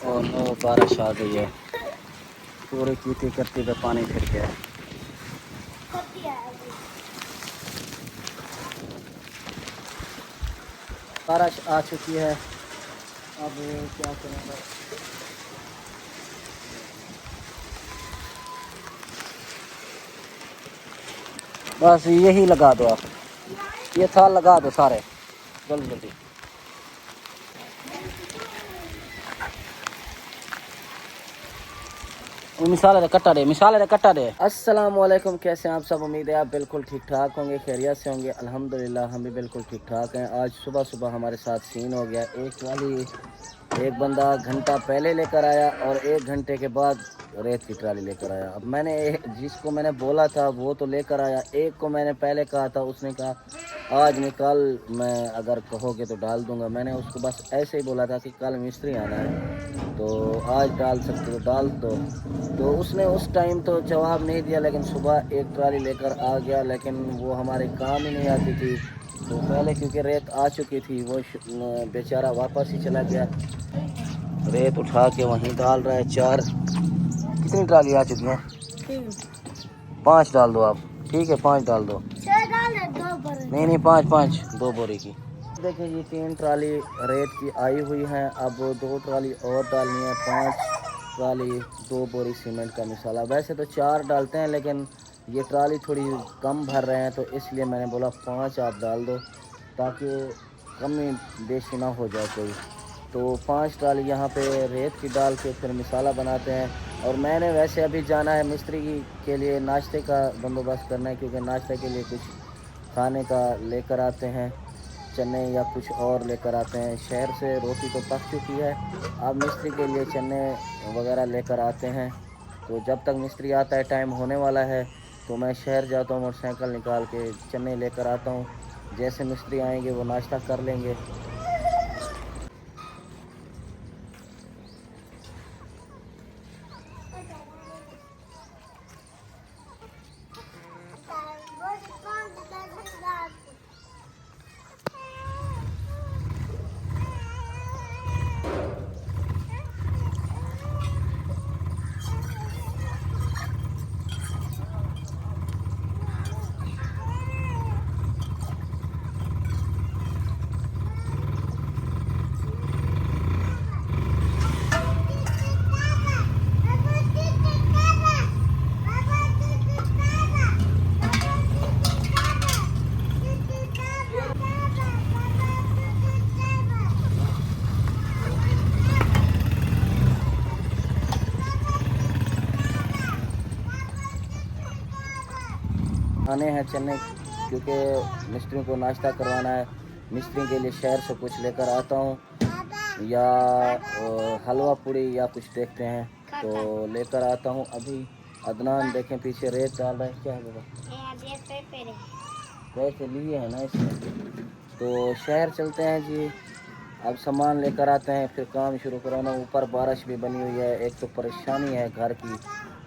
और नो बारिश आ गई है, पूरी कीती करती पे पानी फिर गया है। बारिश आ चुकी है, अब क्या करेंगे। बस यही लगा दो आप, ये था लगा दो सारे जल्दी जल्दी। मिसाल कट्टा दे। अस्सलाम वालेकुम, कैसे हैं आप सब। उम्मीद है आप बिल्कुल ठीक ठाक होंगे, खैरियत से होंगे। अल्हम्दुलिल्लाह हम भी बिल्कुल ठीक ठाक हैं। आज सुबह सुबह हमारे साथ सीन हो गया, एक बंदा घंटा पहले लेकर आया और 1 घंटे के बाद रेत की ट्राली लेकर आया। अब जिसको मैंने बोला था वो तो लेकर आया, एक को मैंने पहले कहा था, उसने कहा आज नहीं कल मैं अगर कहोगे तो डाल दूंगा। मैंने उसको बस ऐसे ही बोला था कि कल मिस्त्री आना है तो आज डाल सकते हो डाल दो। तो उसने उस टाइम तो जवाब नहीं दिया, लेकिन सुबह एक ट्राली लेकर आ गया, लेकिन वो हमारे काम ही नहीं आती थी। तो पहले क्योंकि रेत आ चुकी थी, वो बेचारा वापस ही चला गया। रेत उठा के वहीं डाल रहा है। कितनी ट्राली आ चुकी है? 5 डाल दो आप। ठीक है 5 डाल दो। नहीं 5 2 बोरी की। देखिए जी 3 ट्राली रेत की आई हुई हैं, अब 2 ट्राली और डालनी है। 5 ट्राली 2 बोरी सीमेंट का मिसाला। वैसे तो 4 डालते हैं, लेकिन ये ट्राली थोड़ी कम भर रहे हैं तो इसलिए मैंने बोला 5 आप डाल दो, ताकि कमी बेशी ना हो जाए कोई। तो 5 ट्राली यहाँ पे रेत की डाल के फिर मिसाला बनाते हैं। और मैंने वैसे अभी जाना है मिस्त्री के लिए नाश्ते का बंदोबस्त करना है, क्योंकि नाश्ते के लिए कुछ खाने का लेकर आते हैं, चने या कुछ और लेकर आते हैं। शहर से रोटी तो पक चुकी है, अब मिस्त्री के लिए चने वगैरह लेकर आते हैं। तो जब तक मिस्त्री आता है टाइम होने वाला है, तो मैं शहर जाता हूँ, मोटरसाइकिल निकाल के चने लेकर आता हूँ। जैसे मिस्त्री आएंगे वो नाश्ता कर लेंगे। खाने हैं चने, क्योंकि मिस्त्री को नाश्ता करवाना है। मिस्त्री के लिए शहर से कुछ लेकर आता हूँ, या हलवा पूड़ी या कुछ देखते हैं तो लेकर आता हूँ। अभी अदनान देखें पीछे रेत डाल रहा है। क्या है बाबा? पैसे लिए हैं ना इसमें। तो शहर चलते हैं जी, अब सामान लेकर आते हैं फिर काम शुरू कराना। ऊपर बारिश भी बनी हुई है, एक तो परेशानी है घर की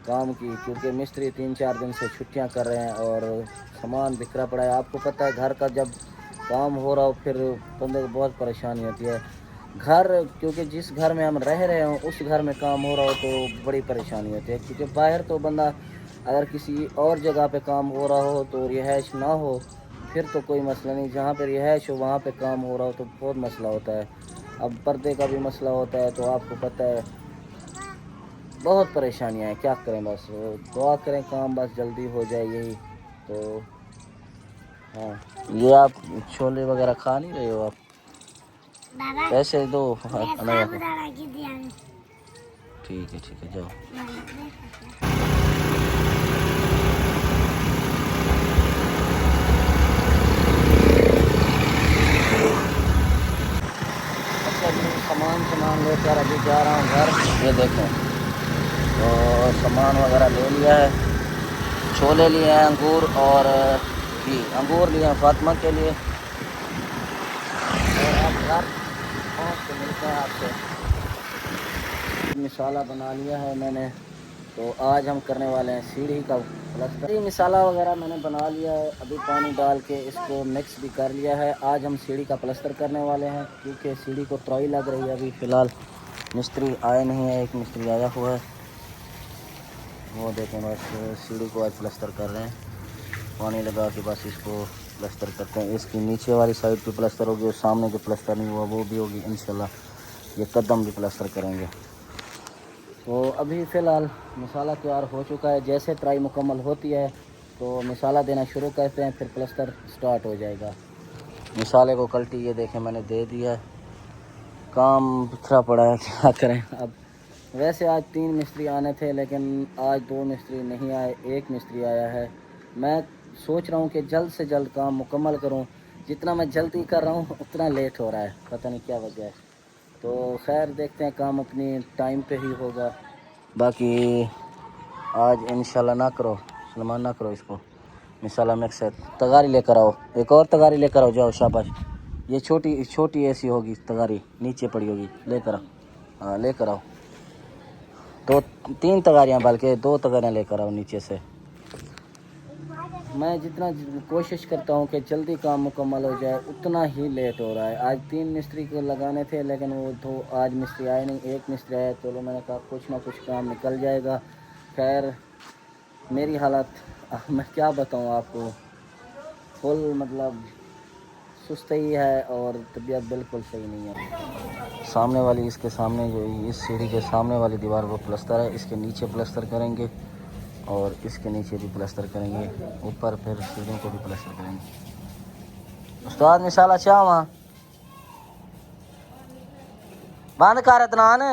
काम की, क्योंकि मिस्त्री 3-4 दिन से छुट्टियां कर रहे हैं और सामान बिखरा पड़ा है। आपको पता है घर का जब काम हो रहा हो फिर बंदे को बहुत परेशानी होती है। क्योंकि जिस घर में हम रह रहे हो उस घर में काम हो रहा हो तो बड़ी परेशानी होती है, क्योंकि बाहर तो बंदा अगर किसी और जगह पे काम हो रहा हो तो रिहाइश ना हो फिर तो कोई मसला नहीं, जहाँ पे रिहाइश हो वहाँ पे काम हो रहा हो तो बहुत मसला होता है। अब पर्दे का भी मसला होता है, तो आपको पता है बहुत परेशानियाँ हैं। क्या करें, बस दुआ करें काम बस जल्दी हो जाए यही तो। हाँ ये आप छोले वगैरह खा नहीं रहे हो आप? पैसे दो। ठीक है जाओ। सामान लेकर अभी जा रहा हूँ घर। ये देखें तो सामान वगैरह ले लिया है, छोले लिए हैं, अंगूर और अंगूर लिए हैं फातिमा के लिए। और आप घर पहुँच के मिलते हैं आपसे। मिसाला बना लिया है मैंने, तो आज हम करने वाले हैं सीढ़ी का प्लास्टर। ये मिसाला वगैरह मैंने बना लिया है, अभी पानी डाल के इसको मिक्स भी कर लिया है। आज हम सीढ़ी का प्लास्टर करने वाले हैं, क्योंकि सीढ़ी को ट्रॉई लग रही है अभी फ़िलहाल। मिस्त्री आए नहीं है, एक मिस्त्री आया हुआ है, वो देखें बस सीढ़ी को आज प्लस्तर कर रहे हैं, पानी लगा के बस इसको प्लस्तर करते हैं। इसकी नीचे वाली साइड पे प्लस्तर होगी और सामने जो प्लस्तर नहीं हुआ वो भी होगी इंशाल्लाह। ये कदम भी प्लस्तर करेंगे। तो अभी फ़िलहाल मसाला तैयार हो चुका है, जैसे ट्राई मुकम्मल होती है तो मसाला देना शुरू करते हैं, फिर प्लस्तर स्टार्ट हो जाएगा। मसाले को कल्टी ये देखें मैंने दे दिया है, काम बिखरा पड़ा है, क्या करें अब। वैसे आज 3 मिस्त्री आने थे लेकिन आज 2 मिस्त्री नहीं आए, एक मिस्त्री आया है। मैं सोच रहा हूँ कि जल्द से जल्द काम मुकम्मल करूँ, जितना मैं जल्दी कर रहा हूँ उतना लेट हो रहा है, पता नहीं क्या वजह है। तो खैर देखते हैं, काम अपनी टाइम पे ही होगा। बाकी आज इंशाल्लाह ना करो सलमान, ना करो इसको, मसाला मिक्स है। तगारी लेकर आओ, एक और तगारी लेकर आओ, जाओ शाबाश। ये छोटी छोटी ऐसी होगी तगारी, नीचे पड़ी होगी, लेकर आओ। हाँ लेकर आओ, 2-3 तगारियाँ, बल्कि 2 तगारियाँ लेकर आओ नीचे से। मैं जितना कोशिश करता हूँ कि जल्दी काम मुकम्मल हो जाए उतना ही लेट हो रहा है। आज 3 मिस्त्री को लगाने थे लेकिन वो तो आज मिस्त्री आए नहीं, एक मिस्त्री आया। तो मैंने कहा कुछ ना कुछ काम निकल जाएगा। खैर मेरी हालत मैं क्या बताऊँ आपको, फुल मतलब सुस्ती है और तबीयत बिल्कुल सही नहीं है। सामने वाली, इसके सामने जो इस सीढ़ी के सामने वाली दीवार वो प्लस्तर है, इसके नीचे प्लस्तर करेंगे और इसके नीचे भी प्लस्तर करेंगे, ऊपर फिर सीढ़ियों को भी प्लस्तर करेंगे। उस्ताद मिसाला चाह वहाँ बंद कर इतना ने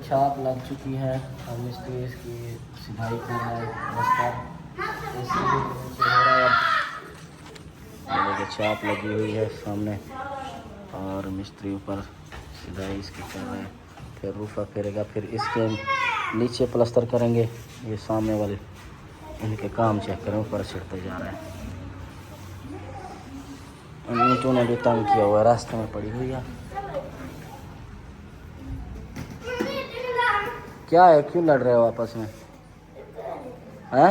छाप लग चुकी है, अब मिस्त्री इसकी सिधाई कर रहा है, देखिए छाप लगी हुई है सामने और मिस्त्री ऊपर सिधाई इसकी कर रहे हैं। फिर रूफा फेरेगा, फिर इसके नीचे प्लस्तर करेंगे। ये सामने वाले इनके काम चेक करें, ऊपर छिड़ते जा रहे हैं। ईंटों ने भी तंग किया हुआ है, रास्ते में पड़ी हुई है। क्या है, क्यों लड़ रहे हो आपस में हैं?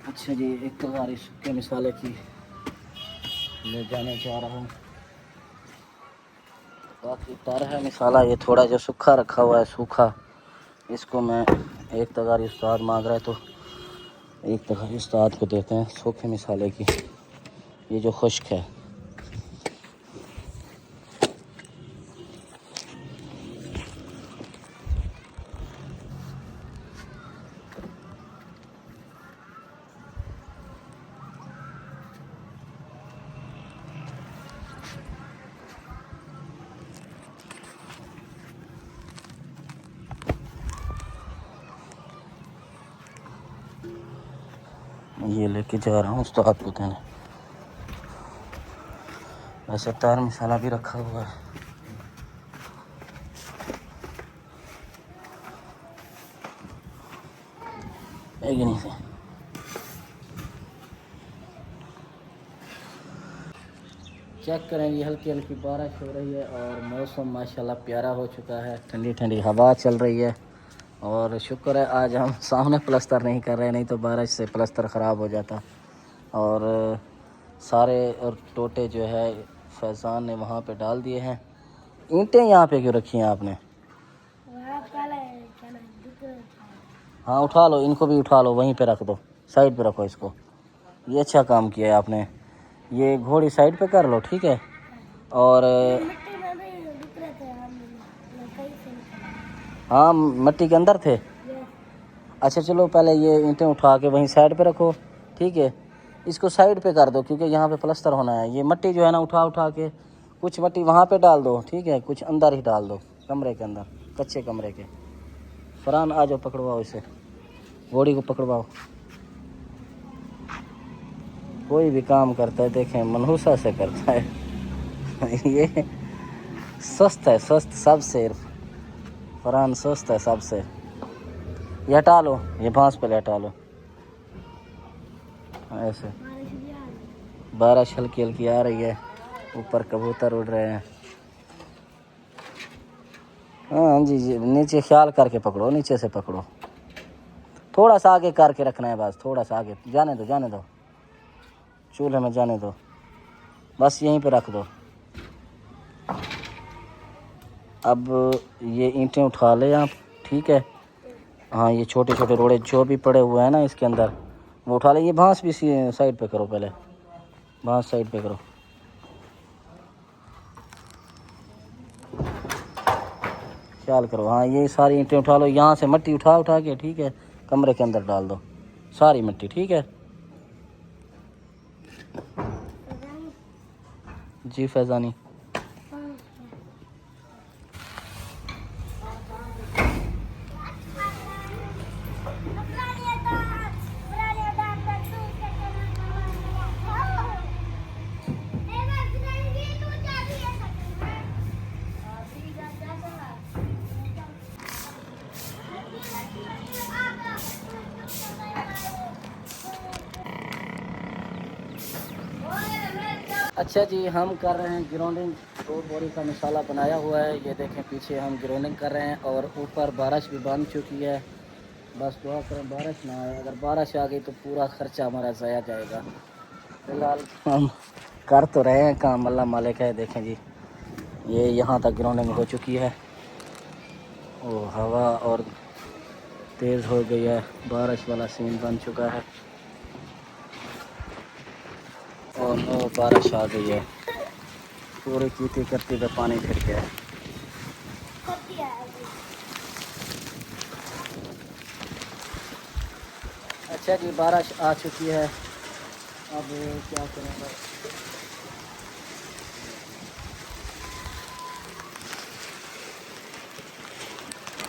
अच्छा जी, एक तगारी सूखे मसाले की ले जाने जा रहा हूँ। बाकी तर है मसाला, ये थोड़ा जो सूखा रखा हुआ है सूखा, इसको मैं एक तगारी उस्ताद मांग रहा है तो एक तगारी उस्ताद को देते हैं सूखे मसाले की, ये जो खुश्क है। ये लेके जा रहा हूँ उस्ताद को देने। वैसे तार मसाला भी रखा हुआ है। एक नहीं से चेक करेंगे, हल्की हल्की बारिश हो रही है और मौसम माशाल्लाह प्यारा हो चुका है, ठंडी ठंडी हवा चल रही है। और शुक्र है आज हम सामने प्लस्तर नहीं कर रहे, नहीं तो बारिश से प्लस्तर ख़राब हो जाता। और सारे और टोटे जो है फैज़ान ने वहाँ पे डाल दिए हैं। ईंटें यहाँ पे क्यों रखी हैं आपने? हाँ उठा लो, इनको भी उठा लो, वहीं पे रख दो, साइड पे रखो इसको। ये अच्छा काम किया है आपने, ये घोड़ी साइड पे कर लो, ठीक है। और हाँ मिट्टी के अंदर थे। अच्छा चलो पहले ये ईंटें उठा के वहीं साइड पे रखो, ठीक है। इसको साइड पे कर दो क्योंकि यहाँ पे प्लस्तर होना है। ये मिट्टी जो है ना उठा उठा के कुछ मिट्टी वहाँ पे डाल दो, ठीक है, कुछ अंदर ही डाल दो कमरे के अंदर, कच्चे कमरे के। फरहान आ जाओ, पकड़वाओ इसे, घोड़ी को पकड़वाओ। कोई भी काम करता है देखें मनहूसा से करता है ये सुस्त है, सुस्त सबसे। फरहान सुस्त है सबसे। ये हटा लो, ये बांस पे हटा लो, ऐसे। बारिश हल्की हल्की आ रही है, ऊपर कबूतर उड़ रहे हैं। हाँ जी जी, नीचे ख्याल करके पकड़ो, नीचे से पकड़ो। थोड़ा सा आगे करके रखना है बस, थोड़ा सा आगे, जाने दो, चूल्हे में जाने दो, बस यहीं पे रख दो। अब ये ईंटें उठा ले आप, ठीक है। हाँ, ये छोटे छोटे रोड़े जो भी पड़े हुए हैं ना इसके अंदर, वो उठा ले। ये बांस भी साइड पे करो, पहले बांस साइड पे करो। ख्याल करो। हाँ, ये सारी ईंटें उठा लो, यहाँ से मिट्टी उठा के, ठीक है, कमरे के अंदर डाल दो सारी मिट्टी, ठीक है जी फैज़ानी। अच्छा जी, हम कर रहे हैं ग्राउंडिंग। 2 बोरी का मसाला बनाया हुआ है, ये देखें पीछे हम ग्राउंडिंग कर रहे हैं। और ऊपर बारिश भी बंद चुकी है, बस दुआ करें बारिश ना आए। अगर बारिश आ गई तो पूरा खर्चा हमारा ज़ाया जाएगा। फिलहाल हम कर तो रहे हैं काम, अल्लाह मालिक है। देखें जी, ये यहाँ तक ग्राउंडिंग हो चुकी है। ओ, हवा और तेज़ हो गई है, बारिश वाला सीन बन चुका है। और बारिश आ गई है, पूरी कीती करती पे पानी फिर गया है। अच्छा जी, बारिश आ चुकी है, अब क्या करेंगे।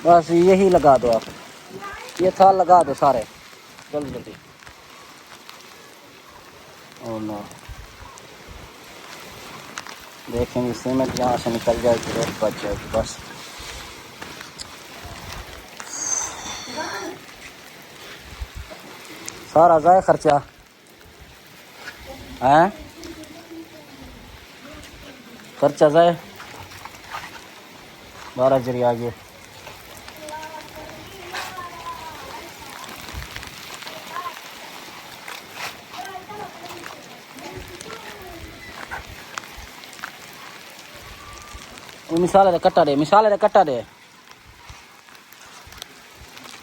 बस यही लगा दो आप, ये था लगा दो सारे, जल्दी जल्दी। और नो, देखेंगे सीमेंट यहाँ से निकल जाएगी, रेत बच जाएगी बस। सारा जाए खर्चा है, खर्चा जाए 12 जरिए आगे। मिसाले पे कट्टा दे, मिसाले पे कट्टा दे,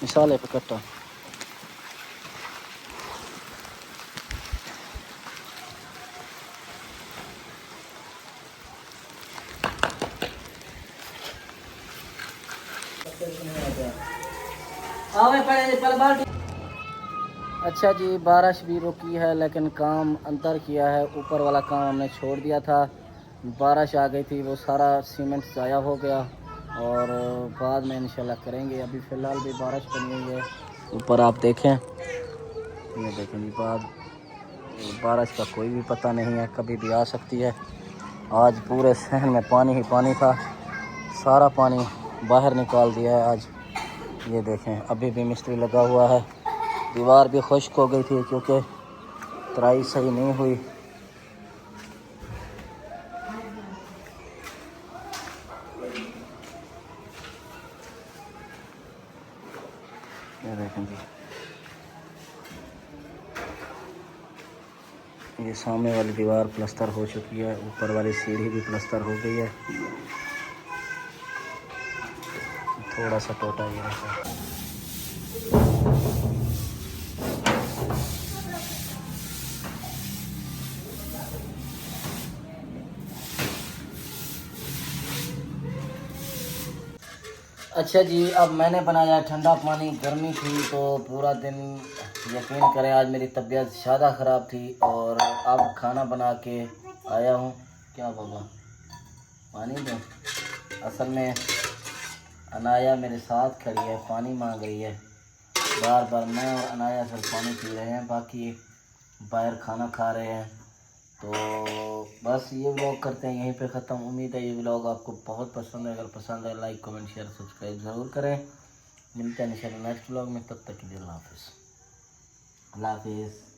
मिसाले पे कट्टा। अच्छा जी, बारिश भी रुकी है लेकिन काम अंदर किया है, ऊपर वाला काम हमने छोड़ दिया था। बारिश आ गई थी, वो सारा सीमेंट ज़ाया हो गया और बाद में इंशाल्लाह करेंगे। अभी फ़िलहाल भी बारिश बनी हुई है ऊपर, आप देखें, ये देखें जी। बाद बारिश का कोई भी पता नहीं है, कभी भी आ सकती है। आज पूरे शहर में पानी ही पानी था, सारा पानी बाहर निकाल दिया है आज। ये देखें, अभी भी मिस्त्री लगा हुआ है। दीवार भी खुश्क हो गई थी क्योंकि तराई सही नहीं हुई। ये देखें जी, ये सामने वाली दीवार प्लस्तर हो चुकी है, ऊपर वाली सीढ़ी भी प्लस्तर हो गई है। थोड़ा सा टोटा ये रहता है। अच्छा जी, अब मैंने बनाया ठंडा पानी। गर्मी थी तो पूरा दिन, यकीन करें, आज मेरी तबीयत ज़्यादा ख़राब थी और अब खाना बना के आया हूँ। क्या बाबा, पानी दो। असल में अनाया मेरे साथ खड़ी है, पानी मांग रही है बार बार। मैं और अनाया सर पानी पी रहे हैं, बाकी बाहर खाना खा रहे हैं। तो बस ये व्लॉग करते हैं यहीं पे ख़त्म। उम्मीद है ये व्लॉग आपको बहुत पसंद है। अगर पसंद है लाइक कमेंट शेयर सब्सक्राइब ज़रूर करें। मिलते हैं इंशाल्लाह नेक्स्ट व्लॉग में, तब तक के लिए अल्लाह हाफिज़। अल्लाह हाफिज़।